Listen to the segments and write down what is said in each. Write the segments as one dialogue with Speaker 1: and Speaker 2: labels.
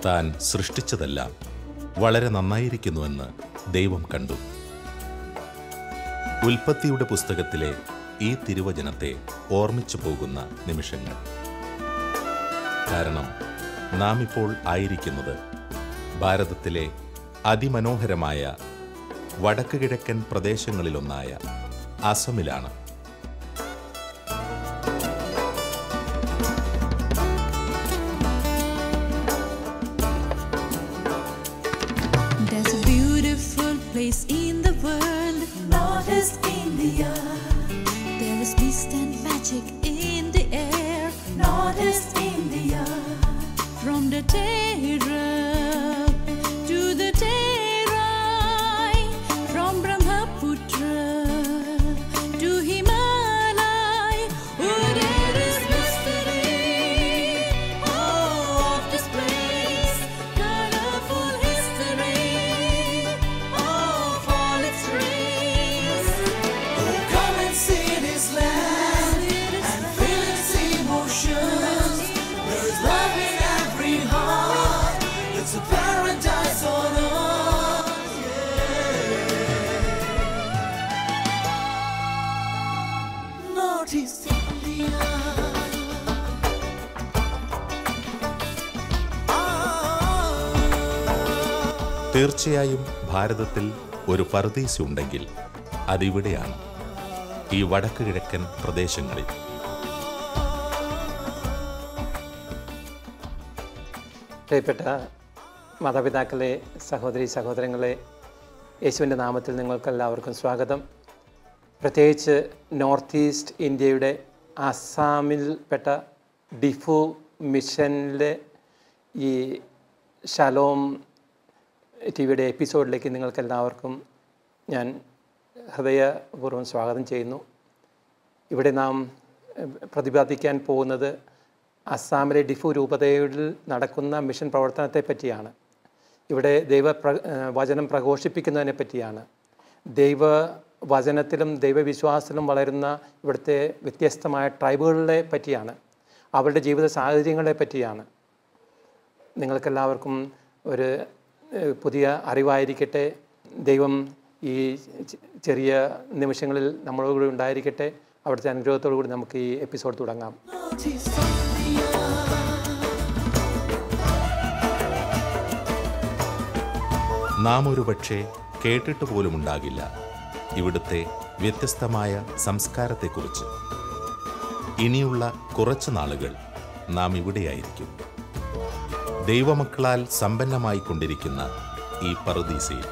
Speaker 1: താൻ സൃഷ്ടിച്ചതെല്ലാം വളരെ നന്നായിരിക്കുന്നുവെന്ന് ദൈവം കണ്ടു. ഉൽപ്പത്തിയുടെ പുസ്തകത്തിലെ ഈ തിരുവചനത്തെ ഓർമ്മിച്ചു പോകുന്ന നിമിഷങ്ങൾ. കാരണം നാം ഇപ്പോൾ ആയിരിക്കുന്നത് ഭാരതത്തിലെ അതിമനോഹരമായ വടക്ക് കിഴക്കൻ പ്രദേശങ്ങളിലൊന്നായ അസമിലാണ്. തീർച്ചയായും ഭാരതത്തിൽ ഒരു പറുദീസ ഉണ്ടെങ്കിൽ അതിവിടെയാണ്, ഈ വടക്ക് കിഴക്കൻ പ്രദേശങ്ങളിൽ.
Speaker 2: പ്രിയപ്പെട്ട മാതാപിതാക്കളെ, സഹോദരി സഹോദരങ്ങളെ, യേശുവിൻ്റെ നാമത്തിൽ നിങ്ങൾക്കെല്ലാവർക്കും സ്വാഗതം. പ്രത്യേകിച്ച് നോർത്ത് ഈസ്റ്റ് ഇന്ത്യയുടെ ആസാമിൽപ്പെട്ട ഡിഫു മിഷനിലെ ഈ ഷലോം ടിവിയുടെ എപ്പിസോഡിലേക്ക് നിങ്ങൾക്കെല്ലാവർക്കും ഞാൻ ഹൃദയപൂർവ്വം സ്വാഗതം ചെയ്യുന്നു. ഇവിടെ നാം പ്രതിപാദിക്കാൻ പോകുന്നത് അസ്സാമിലെ ഡിഫു രൂപതയിൽ നടക്കുന്ന മിഷൻ പ്രവർത്തനത്തെ പറ്റിയാണ്. ഇവിടെ വചനം പ്രഘോഷിപ്പിക്കുന്നതിനെ പറ്റിയാണ്. ദൈവവചനത്തിലും ദൈവവിശ്വാസത്തിലും വളരുന്ന ഇവിടുത്തെ വ്യത്യസ്തമായ ട്രൈബുകളെ പറ്റിയാണ്, അവരുടെ ജീവിത സാഹചര്യങ്ങളെ പറ്റിയാണ്. നിങ്ങൾക്കെല്ലാവർക്കും ഒരു പുതിയ അറിവായിരിക്കട്ടെ. ദൈവം ഈ ചെറിയ നിമിഷങ്ങളിൽ നമ്മളോടുകൂടി ഉണ്ടായിരിക്കട്ടെ. അവിടുത്തെ അനുഗ്രഹത്തോടു കൂടി നമുക്ക് ഈ എപ്പിസോഡ് തുടങ്ങാം.
Speaker 1: നാം ഒരു പക്ഷേ കേട്ടിട്ട് പോലുമുണ്ടാകില്ല ഇവിടുത്തെ വ്യത്യസ്തമായ സംസ്കാരത്തെക്കുറിച്ച്. ഇനിയുള്ള കുറച്ച് നാളുകൾ നാം ഇവിടെയായിരിക്കും, ദൈവമക്കളാൽ സമ്പന്നമായിക്കൊണ്ടിരിക്കുന്ന ഈ പറുദീസയിൽ.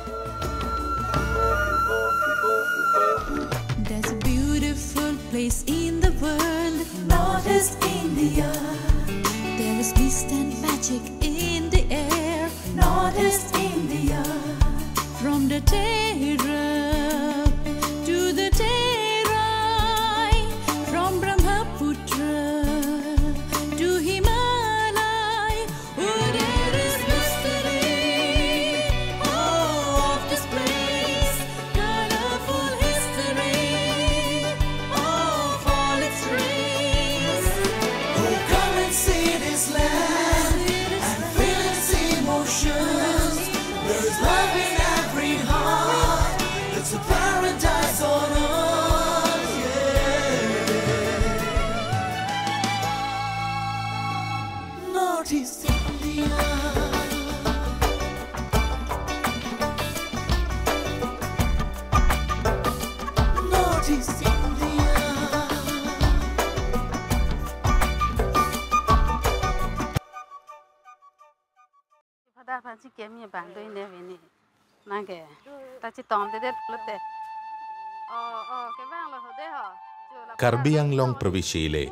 Speaker 1: കർബി ആങ്ലോങ് പ്രവിശ്യയിലെ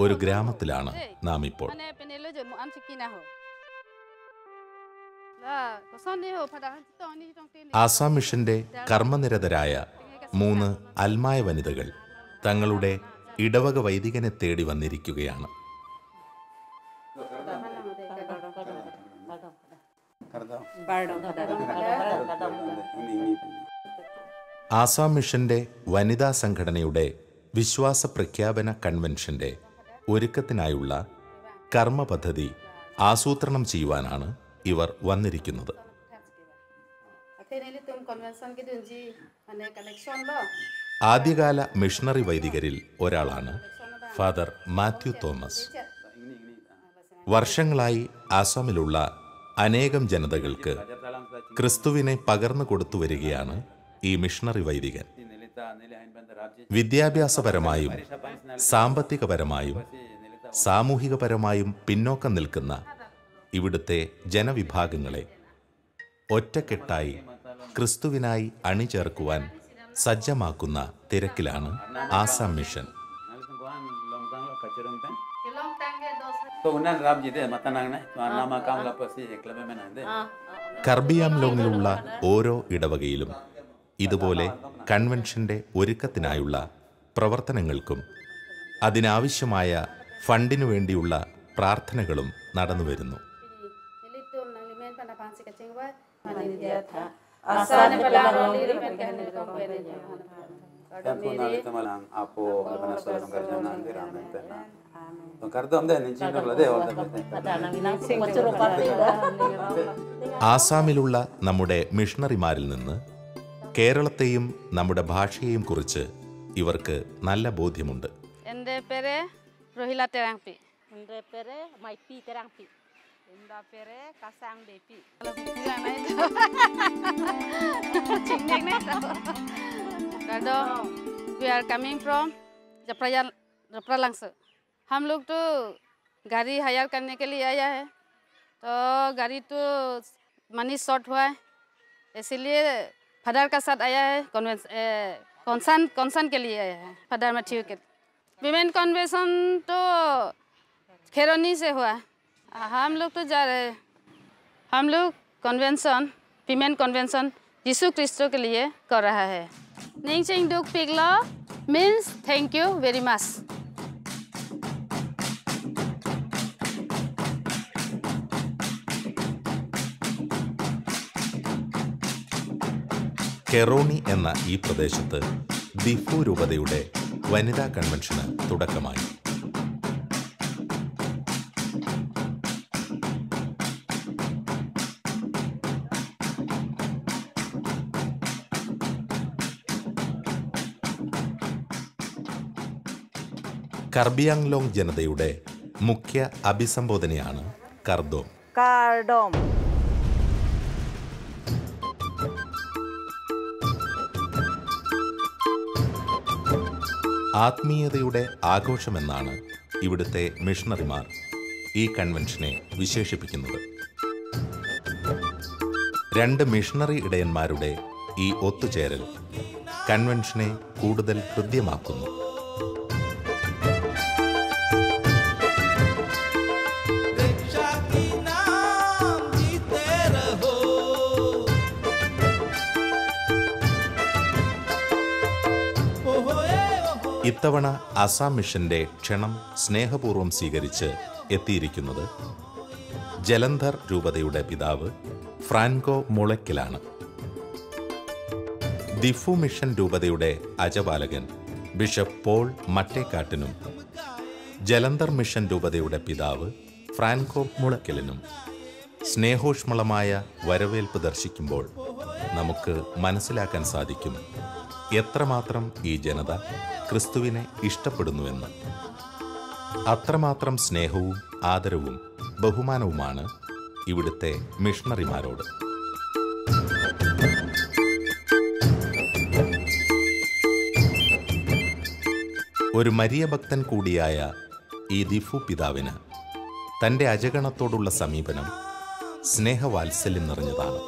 Speaker 1: ഒരു ഗ്രാമത്തിലാണ് നാം ഇപ്പോൾ. ആസാം മിഷന്റെ കർമ്മനിരതരായ 3 അൽമായ വനിതകൾ തങ്ങളുടെ ഇടവക വൈദികനെ തേടി വന്നിരിക്കുകയാണ്. ആസാം മിഷന്റെ വനിതാ സംഘടനയുടെ വിശ്വാസ പ്രഖ്യാപന കൺവെൻഷന്റെ ഒരുക്കത്തിനായുള്ള കർമ്മ പദ്ധതി ആസൂത്രണം ചെയ്യുവാനാണ് ഇവർ വന്നിരിക്കുന്നത്. ആദ്യകാല മിഷണറി വൈദികരിൽ ഒരാളാണ് ഫാദർ മാത്യു തോമസ്. വർഷങ്ങളായി ആസാമിലുള്ള അനേകം ജനതകൾക്ക് ക്രിസ്തുവിനെ പകർന്നു കൊടുത്തു വരികയാണ് ഈ മിഷണറി വൈദികൻ. വിദ്യാഭ്യാസപരമായും സാമ്പത്തികപരമായും സാമൂഹികപരമായും പിന്നോക്കം നിൽക്കുന്ന ഇവിടുത്തെ ജനവിഭാഗങ്ങളെ ഒറ്റക്കെട്ടായി ക്രിസ്തുവിനായി അണിചേർക്കുവാൻ സജ്ജമാക്കുന്ന തിരക്കിലാണ് ആസാം മിഷൻ. കർബി ആംലോങ്ങിലുള്ള ഓരോ ഇടവകയിലും ഇതുപോലെ കൺവെൻഷന്റെ ഒരുക്കത്തിനായുള്ള പ്രവർത്തനങ്ങൾക്കും അതിനാവശ്യമായ ഫണ്ടിനു വേണ്ടിയുള്ള പ്രാർത്ഥനകളും നടന്നുവരുന്നു. ആസാമിലുള്ള നമ്മുടെ മിഷണറിമാരിൽ നിന്ന് കേരളത്തെയും നമ്മുടെ ഭാഷയെയും കുറിച്ച് ഇവർക്ക് നല്ല ബോധ്യമുണ്ട്.
Speaker 3: എൻ്റെ പേര് റോഹില തെരാങ്പി. എൻ്റെ പേര് മൈപ്പി തെരാങ്പി. എൻ്റെ പേര് കസാങ് ബേപ്പി. Kado, we are coming from Japralangse. हम लोग तो गाड़ी हायर करने के लिए आया है, तो गाड़ी तो मनी शॉर्ट हुआ है, इसीलिए फादर का साथ आया है. कॉन्सन के लिए आया है फादर मैथ्यू के. विमेन कन्वेंशन तो खेरोनी से हुआ. हम लोग तो जा रहे हैं. हम लोग कन्वेंशन विमेन कन्वेंशन यीशु क्रिस्टो के लिए कर रहा है. Ningsing duk pigla means thank you very much.
Speaker 1: കെറോണി എന്ന ഈ പ്രദേശത്ത് ദിഫു രൂപതയുടെ വനിതാ കൺവെൻഷന് തുടക്കമായി. കർബി ആംഗ്ലോങ് ജനതയുടെ മുഖ്യ അഭിസംബോധനയാണ് കർദോം. ആത്മീയതയുടെ ആഘോഷമെന്നാണ് ഇവിടുത്തെ മിഷണറിമാർ ഈ കൺവെൻഷനെ വിശേഷിപ്പിക്കുന്നത്. 2 മിഷണറി ഇടയന്മാരുടെ ഈ ഒത്തുചേരൽ കൺവെൻഷനെ കൂടുതൽ ഹൃദ്യമാക്കുന്നു. ഇത്തവണ അസാം മിഷന്റെ ക്ഷണം സ്നേഹപൂർവ്വം സ്വീകരിച്ച് എത്തിയിരിക്കുന്നത് ജലന്ധർ രൂപതയുടെ പിതാവ് ഫ്രാൻകോ മുളയ്ക്കലാണ്. ദിഫു മിഷൻ രൂപതയുടെ അജപാലകൻ ബിഷപ്പ് പോൾ മട്ടേക്കാട്ടിനും ജലന്ധർ മിഷൻ രൂപതയുടെ പിതാവ് ഫ്രാൻകോ മുളയ്ക്കലിനും സ്നേഹോഷ്മളമായ വരവേൽപ്പ് ദർശിക്കുമ്പോൾ നമുക്ക് മനസ്സിലാക്കാൻ സാധിക്കും എത്രമാത്രം ഈ ജനത ക്രിസ്തുവിനെ ഇഷ്ടപ്പെടുന്നുവെന്ന്. അത്രമാത്രം സ്നേഹവും ആദരവും ബഹുമാനവുമാണ് ഇവിടുത്തെ മിഷണറിമാരോട്. ഒരു മരിയ ഭക്തൻ കൂടിയായ ഈ ദിഫു പിതാവിന് തൻ്റെ അജഗണത്തോടുള്ള സമീപനം സ്നേഹവാത്സല്യം നിറഞ്ഞതാണ്.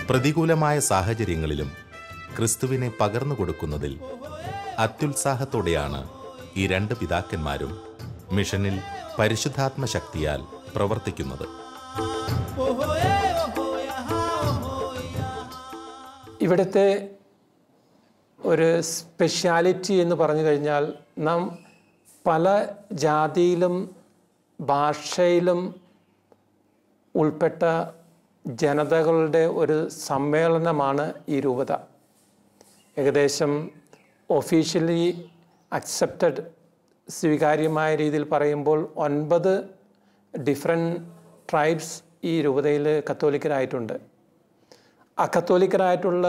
Speaker 1: പ്രതികൂലമായ സാഹചര്യങ്ങളിലും ക്രിസ്തുവിനെ പകർന്നു കൊടുക്കുന്നതിൽ അത്യുത്സാഹത്തോടെയാണ് ഈ 2 പിതാക്കന്മാരും മിഷനിൽ പരിശുദ്ധാത്മ ശക്തിയാൽ പ്രവർത്തിക്കുന്നത്.
Speaker 2: ഇവിടുത്തെ ഒരു സ്പെഷ്യാലിറ്റി എന്ന് പറഞ്ഞു കഴിഞ്ഞാൽ നാം പല ജാതിയിലും ഭാഷയിലും ഉൾപ്പെട്ട ജനതകളുടെ ഒരു സമ്മേളനമാണ് ഈ രൂപത. ഏകദേശം ഒഫീഷ്യലി അക്സെപ്റ്റഡ് സ്വീകാര്യമായ രീതിയിൽ പറയുമ്പോൾ 9 ഡിഫറെൻറ്റ് ട്രൈബ്സ് ഈ രൂപതയിൽ കത്തോലിക്കരായിട്ടുണ്ട്. അക്കത്തോലിക്കരായിട്ടുള്ള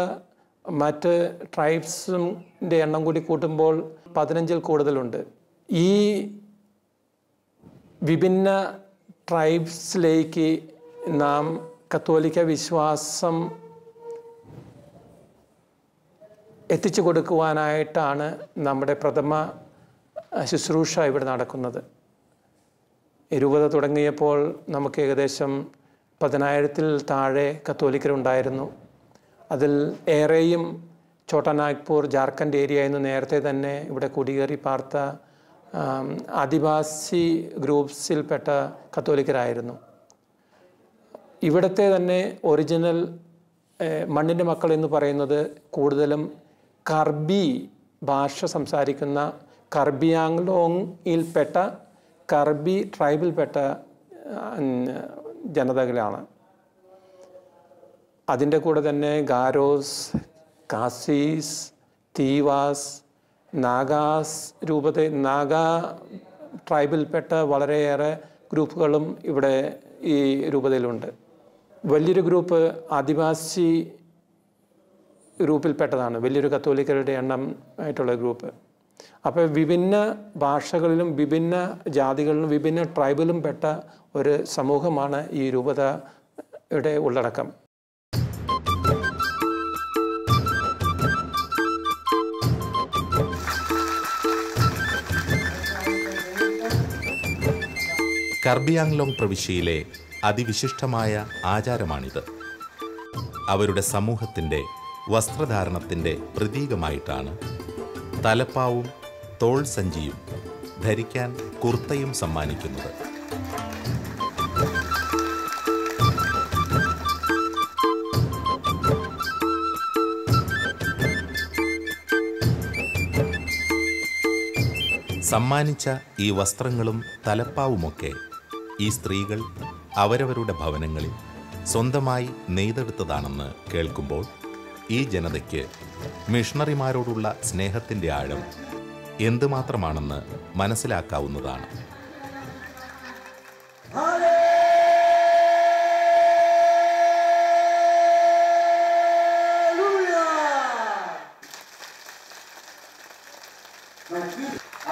Speaker 2: മറ്റ് ട്രൈബ്സിൻ്റെ എണ്ണം കൂടി കൂട്ടുമ്പോൾ 15-ൽ കൂടുതലുണ്ട്. ഈ വിഭിന്ന ട്രൈബ്സിലേക്ക് നാം കത്തോലിക്ക വിശ്വാസം എത്തിച്ചു കൊടുക്കുവാനായിട്ടാണ് നമ്മുടെ പ്രഥമ ശുശ്രൂഷ ഇവിടെ നടക്കുന്നത്. രൂപത തുടങ്ങിയപ്പോൾ നമുക്ക് ഏകദേശം 10,000-ൽ താഴെ കത്തോലിക്കരുണ്ടായിരുന്നു. അതിൽ ഏറെയും ചോട്ടാനാഗ്പൂർ, ജാർഖണ്ഡ് ഏരിയയിൽ നിന്ന് നേരത്തെ തന്നെ ഇവിടെ കുടിയേറി പാർത്ത ആദിവാസി ഗ്രൂപ്പ്സിൽപ്പെട്ട കത്തോലിക്കരായിരുന്നു. ഇവിടുത്തെ തന്നെ ഒറിജിനൽ മണ്ണിൻ്റെ മക്കൾ എന്ന് പറയുന്നത് കൂടുതലും കർബി ഭാഷ സംസാരിക്കുന്ന കർബിയാങ്ലോങ്ങിൽപ്പെട്ട കർബി ട്രൈബിൽപ്പെട്ട ജനതകളാണ്. അതിൻ്റെ കൂടെ തന്നെ ഗാരോസ്, കാസീസ്, തീവാസ്, നാഗാസ് നാഗ ട്രൈബിൽപ്പെട്ട വളരെയേറെ ഗ്രൂപ്പുകളും ഇവിടെ ഈ രൂപതയിലുണ്ട്. വലിയൊരു ഗ്രൂപ്പ് ആദിവാസി ഗ്രൂപ്പിൽപ്പെട്ടതാണ്, വലിയൊരു കത്തോലിക്കരുടെ എണ്ണം ആയിട്ടുള്ള ഗ്രൂപ്പ്. അപ്പോൾ വിഭിന്ന ഭാഷകളിലും വിഭിന്ന ജാതികളിലും വിഭിന്ന ട്രൈബിലും പെട്ട ഒരു സമൂഹമാണ് ഈ രൂപതയുടെ ഉള്ളടക്കം.
Speaker 1: കർബി ആങ്ലോങ് പ്രവിശ്യയിലെ അതിവിശിഷ്ടമായ ആചാരമാണിത്. അവരുടെ സമൂഹത്തിൻ്റെ വസ്ത്രധാരണത്തിൻ്റെ പ്രതീകമായിട്ടാണ് തലപ്പാവും തോൾ സഞ്ചിയും ധരിക്കാൻ കുർത്തയും സമ്മാനിക്കുന്നത്. സമ്മാനിച്ച ഈ വസ്ത്രങ്ങളും തലപ്പാവുമൊക്കെ ഈ സ്ത്രീകൾ അവരവരുടെ ഭവനങ്ങളിൽ സ്വന്തമായി നെയ്തെടുത്തതാണെന്ന് കേൾക്കുമ്പോൾ ഈ ജനതയ്ക്ക് മിഷണറിമാരോടുള്ള സ്നേഹത്തിൻ്റെ ആഴം എന്തുമാത്രമാണെന്ന് മനസ്സിലാക്കാവുന്നതാണ്.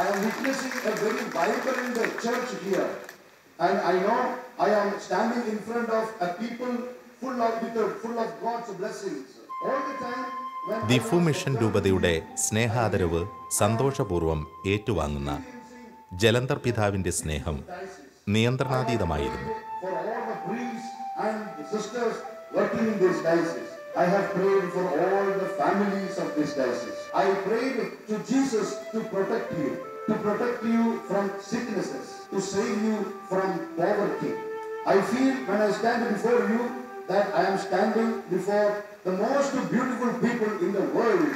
Speaker 4: I am witnessing a very vibrant church here, and I know I am standing in front of a people full of God's blessings. All the time when
Speaker 1: Diphu mission രൂപതയുടെ സ്നേഹാദരവ് സന്തോഷപൂർവ്വം ഏറ്റുവാങ്ങുന്ന ജലന്ധർ പിതാവിൻ്റെ സ്നേഹം നിയന്ത്രണാതീതമായിരുന്നു.
Speaker 4: for all the priests and the sisters working in this diocese, I have prayed for all the families of this diocese. I prayed to Jesus to protect you from sicknesses, to save you from poverty. I feel when I stand before you that I am standing before the most beautiful people in the world.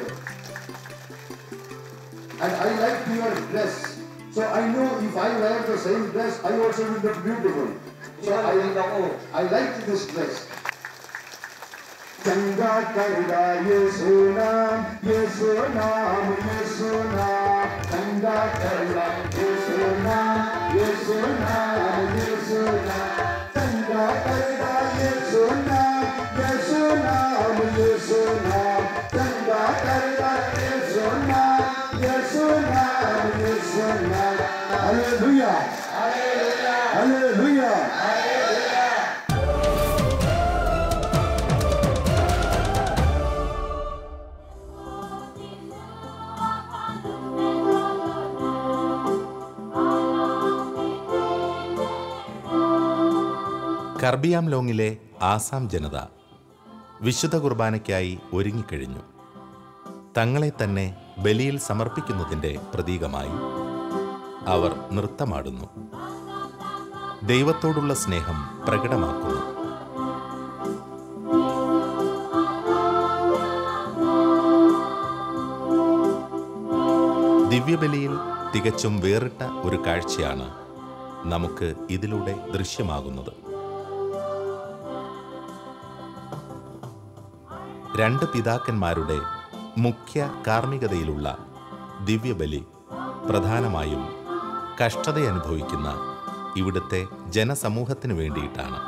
Speaker 4: And I like your dress. So I know if I wear the same dress, I also will look beautiful. So I like this dress. Changa karda Yesu naam, Yesu naam, Yesu naam. Changa karda Yesu naam, Yesu naam, Yesu naam. Changa karda Yesu naam, Yesu naam, Yesu naam. Changa karda Yesu naam, Yesu naam, Yesu naam. Hallelujah. Hallelujah. Hallelujah.
Speaker 1: Karbi ആംലോങ്ങിലെ Assam ജനത വിശുദ്ധ കുർബാനയ്ക്കായി ഒരുങ്ങിക്കഴിഞ്ഞു. തങ്ങളെ തന്നെ ബലിയിൽ സമർപ്പിക്കുന്നതിൻ്റെ പ്രതീകമായി അവർ നൃത്തമാടുന്നു, ദൈവത്തോടുള്ള സ്നേഹം പ്രകടമാക്കുന്നു. ദിവ്യബലിയിൽ തികച്ചും വേറിട്ട ഒരു കാഴ്ചയാണ് നമുക്ക് ഇതിലൂടെ ദൃശ്യമാകുന്നത്. രണ്ട് പിതാക്കന്മാരുടെ മുഖ്യ കാർമ്മികതയിലുള്ള ദിവ്യബലി പ്രധാനമായും കഷ്ടതയനുഭവിക്കുന്ന ഇവിടുത്തെ ജനസമൂഹത്തിന് വേണ്ടിയിട്ടാണ്.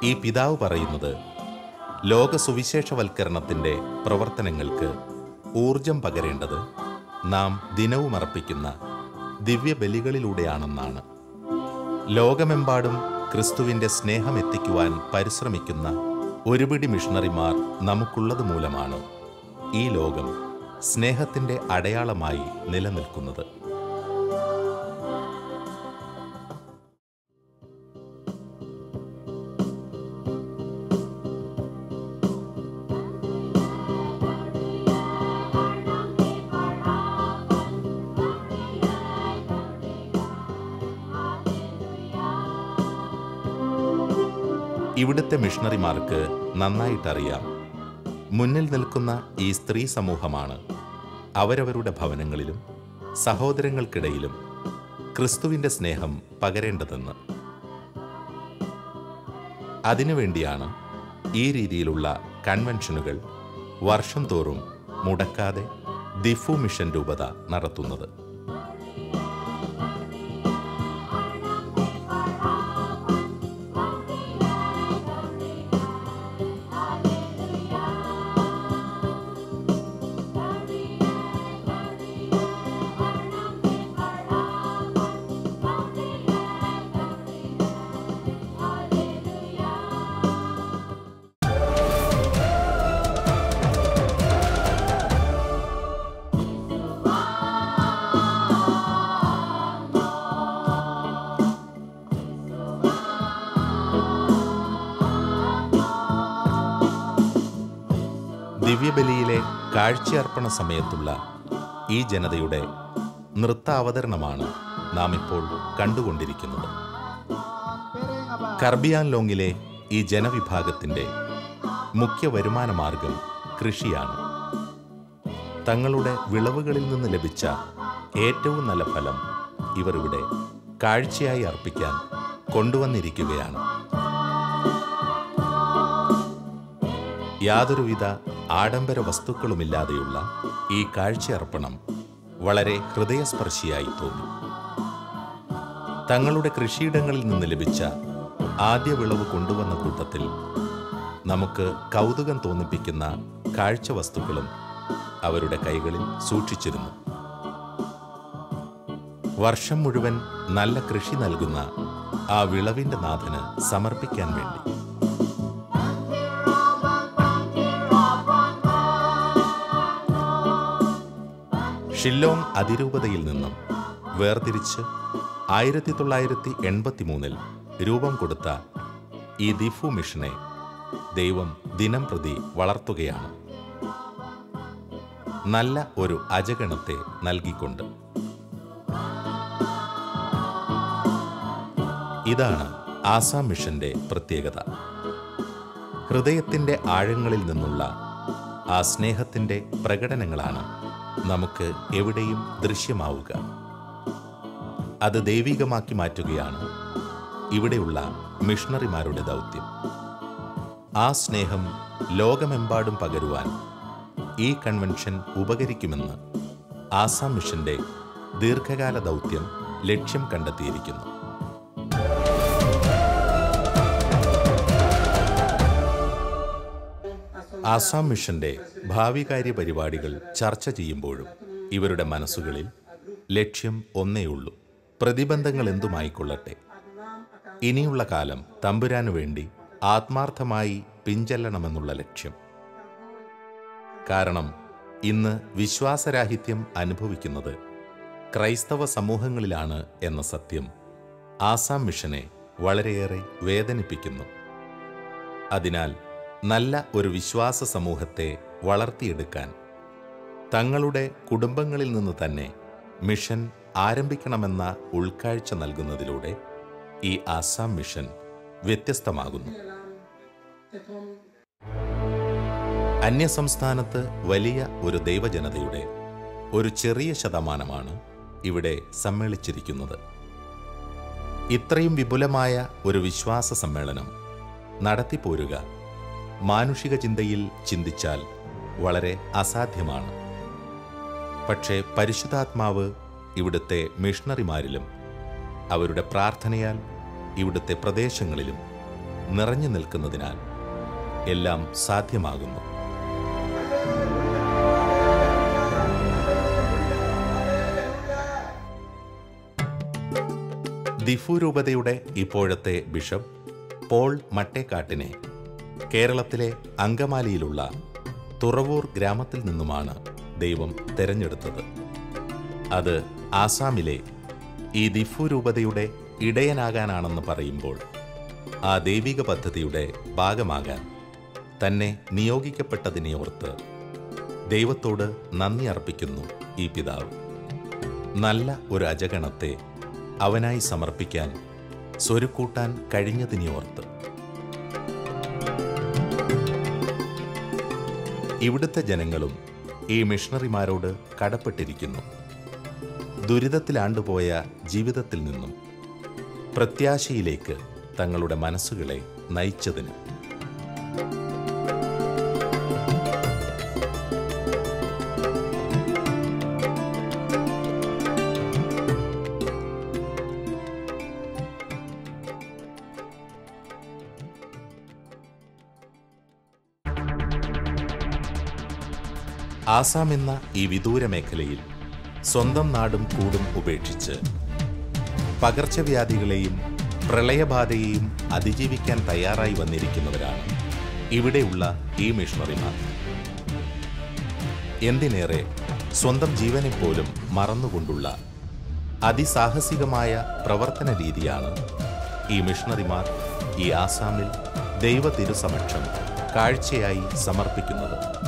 Speaker 1: ഈ പിതാവ് പറയുന്നത് ലോക സുവിശേഷവൽക്കരണത്തിൻ്റെ പ്രവർത്തനങ്ങൾക്ക് ഊർജം പകരേണ്ടത് നാം ദിനവും അർപ്പിക്കുന്ന ദിവ്യബലികളിലൂടെയാണെന്നാണ്. ലോകമെമ്പാടും ക്രിസ്തുവിൻ്റെ സ്നേഹം എത്തിക്കുവാൻ പരിശ്രമിക്കുന്ന ഒരുപിടി മിഷണറിമാർ നമുക്കുള്ളത് മൂലമാണ് ഈ ലോകം സ്നേഹത്തിൻ്റെ അടയാളമായി നിലനിൽക്കുന്നത്. ഇവിടുത്തെ മിഷണറിമാർക്ക് നന്നായിട്ടറിയാം, മുന്നിൽ നിൽക്കുന്ന ഈ സ്ത്രീ സമൂഹമാണ് അവരവരുടെ ഭവനങ്ങളിലും സഹോദരങ്ങൾക്കിടയിലും ക്രിസ്തുവിൻ്റെ സ്നേഹം പകരേണ്ടതെന്ന്. അതിനുവേണ്ടിയാണ് ഈ രീതിയിലുള്ള കൺവെൻഷനുകൾ വർഷം തോറും മുടക്കാതെ ദിഫു മിഷൻ രൂപത നടത്തുന്നത്. ദിവ്യബലിയിലെ കാഴ്ചയർപ്പണ സമയത്തുള്ള ഈ ജനതയുടെ നൃത്താവതരണമാണ് നാം ഇപ്പോൾ കണ്ടുകൊണ്ടിരിക്കുന്നത്. കർബി ആങ്ലോങ്ങിലെ ഈ ജനവിഭാഗത്തിൻ്റെ മുഖ്യ വരുമാന മാർഗം കൃഷിയാണ്. തങ്ങളുടെ വിളവുകളിൽ നിന്ന് ലഭിച്ച ഏറ്റവും നല്ല ഫലം ഇവർ ഇവിടെ കാഴ്ചയായി അർപ്പിക്കാൻ കൊണ്ടുവന്നിരിക്കുകയാണ്. യാതൊരുവിധ ആഡംബര വസ്തുക്കളുമില്ലാതെയുള്ള ഈ കാഴ്ചയർപ്പണം വളരെ ഹൃദയസ്പർശിയായി തോന്നി. തങ്ങളുടെ കൃഷിയിടങ്ങളിൽ നിന്ന് ലഭിച്ച ആദ്യ വിളവ് കൊണ്ടുവന്ന കൂട്ടത്തിൽ നമുക്ക് കൗതുകം തോന്നിപ്പിക്കുന്ന കാഴ്ച വസ്തുക്കളും അവരുടെ കൈകളിൽ സൂക്ഷിച്ചിരുന്നു. വർഷം മുഴുവൻ നല്ല കൃഷി നൽകുന്ന ആ വിളവിൻ്റെ നാഥന് സമർപ്പിക്കാൻ വേണ്ടി. ഷില്ലോങ് അതിരൂപതയിൽ നിന്നും വേർതിരിച്ച് 1983 രൂപം കൊടുത്ത ഈ ദിഫു മിഷനെ ദൈവം ദിനം പ്രതി വളർത്തുകയാണ്, നല്ല ഒരു അജഗണത്തെ നൽകിക്കൊണ്ട്. ഇതാണ് ആസാം മിഷന്റെ പ്രത്യേകത. ഹൃദയത്തിൻ്റെ ആഴങ്ങളിൽ നിന്നുള്ള ആ സ്നേഹത്തിൻ്റെ പ്രകടനങ്ങളാണ് നമുക്ക് എവിടെയും ദൃശ്യമാവുക. അത് ദൈവികമാക്കി മാറ്റുകയാണ് ഇവിടെയുള്ള മിഷണറിമാരുടെ ദൗത്യം. ആ സ്നേഹം ലോകമെമ്പാടും പകരുവാൻ ഈ കൺവെൻഷൻ ഉപകരിക്കുമെന്ന് ആസാം മിഷന്റെ ദീർഘകാല ദൗത്യം ലക്ഷ്യം കണ്ടെത്തിയിരിക്കുന്നു. ആസാം മിഷന്റെ ഭാവികാര്യ പരിപാടികൾ ചർച്ച ചെയ്യുമ്പോഴും ഇവരുടെ മനസ്സുകളിൽ ലക്ഷ്യം ഒന്നേയുള്ളൂ: പ്രതിബന്ധങ്ങൾ എന്തുമായിക്കൊള്ളട്ടെ, ഇനിയുള്ള കാലം തമ്പുരാനു വേണ്ടി ആത്മാർത്ഥമായി പിഞ്ചെല്ലണമെന്നുള്ള ലക്ഷ്യം. കാരണം ഇന്ന് വിശ്വാസരാഹിത്യം അനുഭവിക്കുന്നത് ക്രൈസ്തവ സമൂഹങ്ങളിലാണ് എന്ന സത്യം ആസാം മിഷനെ വളരെയേറെ വേദനിപ്പിക്കുന്നു. അതിനാൽ നല്ല ഒരു വിശ്വാസ സമൂഹത്തെ വളർത്തിയെടുക്കാൻ തങ്ങളുടെ കുടുംബങ്ങളിൽ നിന്ന് തന്നെ മിഷൻ ആരംഭിക്കണമെന്ന ഉൾക്കാഴ്ച നൽകുന്നതിലൂടെ ഈ ആസാം മിഷൻ വ്യത്യസ്തമാകുന്നു. അന്യസംസ്ഥാനത്ത് വലിയ ഒരു ദൈവജനതയുടെ ഒരു ചെറിയ ശതമാനമാണ് ഇവിടെ സമ്മേളിച്ചിരിക്കുന്നത്. ഇത്രയും വിപുലമായ ഒരു വിശ്വാസ സമ്മേളനം നടത്തിപ്പോരുക മാനുഷിക ചിന്തയിൽ ചിന്തിച്ചാൽ വളരെ അസാധ്യമാണ്. പക്ഷേ പരിശുദ്ധാത്മാവ് ഇവിടുത്തെ മിഷണറിമാരിലും അവരുടെ പ്രാർത്ഥനയാൽ ഇവിടുത്തെ പ്രദേശങ്ങളിലും നിറഞ്ഞു നിൽക്കുന്നതിനാൽ എല്ലാം സാധ്യമാകുന്നു. ദിഫു രൂപതയുടെ ഇപ്പോഴത്തെ ബിഷപ്പ് പോൾ മട്ടേക്കാട്ടിനെ കേരളത്തിലെ അങ്കമാലിയിലുള്ള തുറവൂർ ഗ്രാമത്തിൽ നിന്നുമാണ് ദൈവം തെരഞ്ഞെടുത്തത്. അത് ആസാമിലെ ഈ ദിഫു രൂപതയുടെ ഇടയനാകാനാണെന്ന് പറയുമ്പോൾ ആ ദൈവിക പദ്ധതിയുടെ ഭാഗമാകാൻ തന്നെ നിയോഗിക്കപ്പെട്ടതിനെ ഓർത്ത് ദൈവത്തോട് നന്ദി അർപ്പിക്കുന്നു ഈ പിതാവ്. നല്ല ഒരു അജഗണത്തെ അവനായി സമർപ്പിക്കാൻ സ്വരുക്കൂട്ടാൻ കഴിഞ്ഞതിനെ ഓർത്ത്. ഇവിടുത്തെ ജനങ്ങളും ഈ മിഷണറിമാരോട് കടപ്പെട്ടിരിക്കുന്നു. ദുരിതത്തിലാണ്ടുപോയ ജീവിതത്തിൽ നിന്നും പ്രത്യാശയിലേക്ക് തങ്ങളുടെ മനസ്സുകളെ നയിച്ചതിന്. ആസാം എന്ന ഈ വിദൂര മേഖലയിൽ സ്വന്തം നാടും കൂടും ഉപേക്ഷിച്ച് പകർച്ചവ്യാധികളെയും പ്രളയബാധയെയും അതിജീവിക്കാൻ തയ്യാറായി വന്നിരിക്കുന്നവരാണ് ഇവിടെയുള്ള ഈ മിഷണറിമാർ. എന്തിനേറെ സ്വന്തം ജീവനെപ്പോലും മറന്നുകൊണ്ടുള്ള അതിസാഹസികമായ പ്രവർത്തന രീതിയാണ് ഈ മിഷണറിമാർ ഈ ആസാമിൽ ദൈവ തിരുസമക്ഷം കാഴ്ചയായി സമർപ്പിക്കുന്നത്.